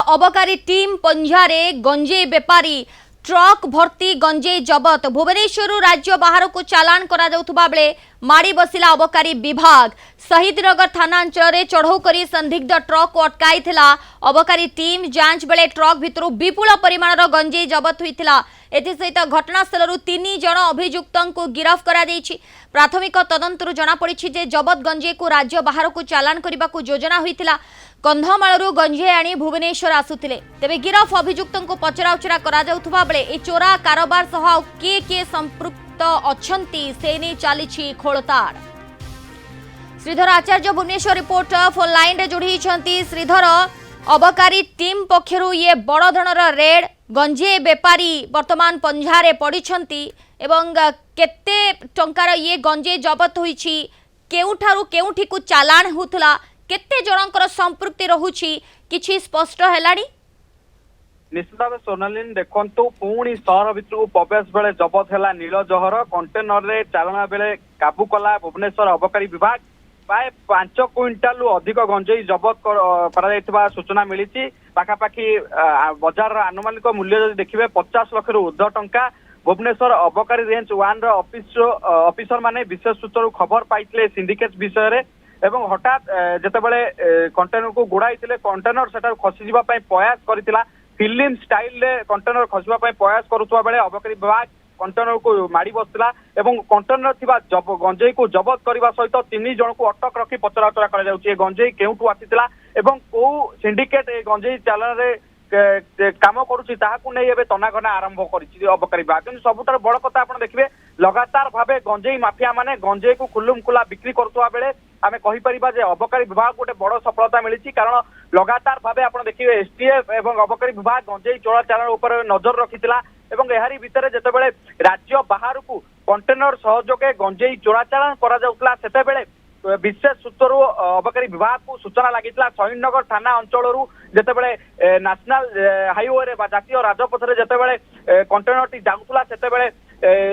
अबकारी टीम पंजारे गंजेई बेपारी ट्रक भर्ती गंजेई जबत भुवनेश्वर राज्य बाहर को चालान करा जाउथुबा बेले माड़ी बसिला अबकारी विभाग शहीदनगर थाना अंचल चढ़ऊ करी संदिग्ध ट्रक को अटकाई अबकारी टीम जांच बेले ट्रक भितर विपुल परिमाणर गंजेई जबत होइतिला। एसहित घटनास्थल 3 जन अभियुक्त को गिरफ्त करा प्राथमिक तदंतर जनापड़ी जे जबत गंजेई को राज्य बाहर को चालान करने को योजना होइतिला। कंधमालू गंजेई आनी भुवनेश्वर आसुतिले तेबे गिरफ अभियुक्त को पचराउचरा करा जाउथुबा बेले ए चोरा कारोबार सह किए संपृक्त अछंती से नहीं चली खोलताड़। श्रीधर आचार्य भुवनेश्वर रिपोर्ट फोन लाइन रे जोड़ी श्रीधर अबकारी टीम पक्षरु ये बड़ धरनर रेड गंजेई बेपारी वर्तमान पंजारे पड़िछंती एवं केते टंकार ये गंजेई जबत होईछि केउठारु केउठी को चालान होतला केते जनकर संपृक्ति रहुछि किछि स्पष्ट हेलानी। निश्चित भाव सोनालीन देखु पुणी सहर भितर प्रवेश बेले जबत है नील जहर कंटेनर रे चालना बेले काबू कला भुवनेश्वर अबकारी विभाग प्राय 5 क्विंटाल अधिक गंजेई जबत करा सूचना मिली। पाखापाखि बजार आनुमानिक मूल्य जब देखिए 50 लाख ऊर्ध्व टंका भुवनेश्वर अबकारी रेंज 1 ऑफिसर माने विशेष सूत्रु खबर पाइथिले सिंडिकेट विषय रे एवं हठात जेतेबेले कंटेनर को गुड़ाई कंटेनर सेटा खसी जीवा पय प्रयास करथिला फिल्म स्टाइल रे कंटेनर खसबा पय प्रयास करुवा बेले अबकारी विभाग कंटेनर को माड़ी बसला एवं कंटेनर थिबा गंजेई को जबत करने सहित 3 जन को अटक रखी पचराउचरा करा जाउची। गंजेई केउठु आसीतिला एवं को सिंडिकेट ए गंजेई चालन रे काम करुची ताहाकु नै एबे तनाघना आरंभ करिछि अबकारी विभाग। किंतु सबुठार बड़ कथा आपण देखिबे लगातार भावे गंजेई माफिया माने गंजेई को खुल्लुम खुला बिक्री करतुवा बेले आमे कहि परिबा जे अबकारी विभाग गोटे बड़ सफलता मिली। कारण लगातार भावे आपण देखिबे एसटीएफ एवं अबकारी विभाग गंजेई चोरा चालान उपर नजर रखितिला एवं एहारी भितर जेतेबेले राज्य बाहर को कंटेनर सहयोगे गंजेई चोरा चालान करा जाउतला सेतेबेले विशेष सूत्रु अबकारी विभाग को सूचना लगी शहीदनगर थाना अंचल जितेबले नेशनल हाईवे रे जातीय राजपथ रे जितेबले कंटेनर टी जाउतला सेतेबले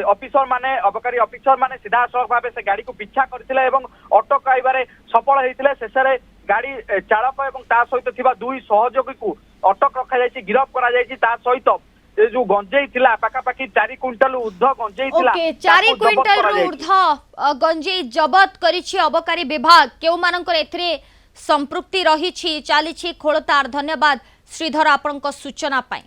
ऑफिसर माने अबकारी ऑफिसर माने सीधा सड़क भाव से गाड़ी को पिछा करथिले एवं अटकाइबारे सफल होइथिले। शेषरे गाड़ी चालक एवं ता सहित थिबा 2 सहयोगी को अटक रखा जायछि गिरफ्त करा जायछि। ता सहित ए जो गंजेई थिला पाखापाखि 4 क्विंटाल ऊर्ध्व गंजेई थिला 4 क्विंटाल ऊर्ध्व गंजेई जबत करिछि अबकारी विभाग केउ मानकर एथरे संपृक्ति रहिछि चलिछि खोलतार। धन्यवाद श्रीधर आपनक सूचना पाई।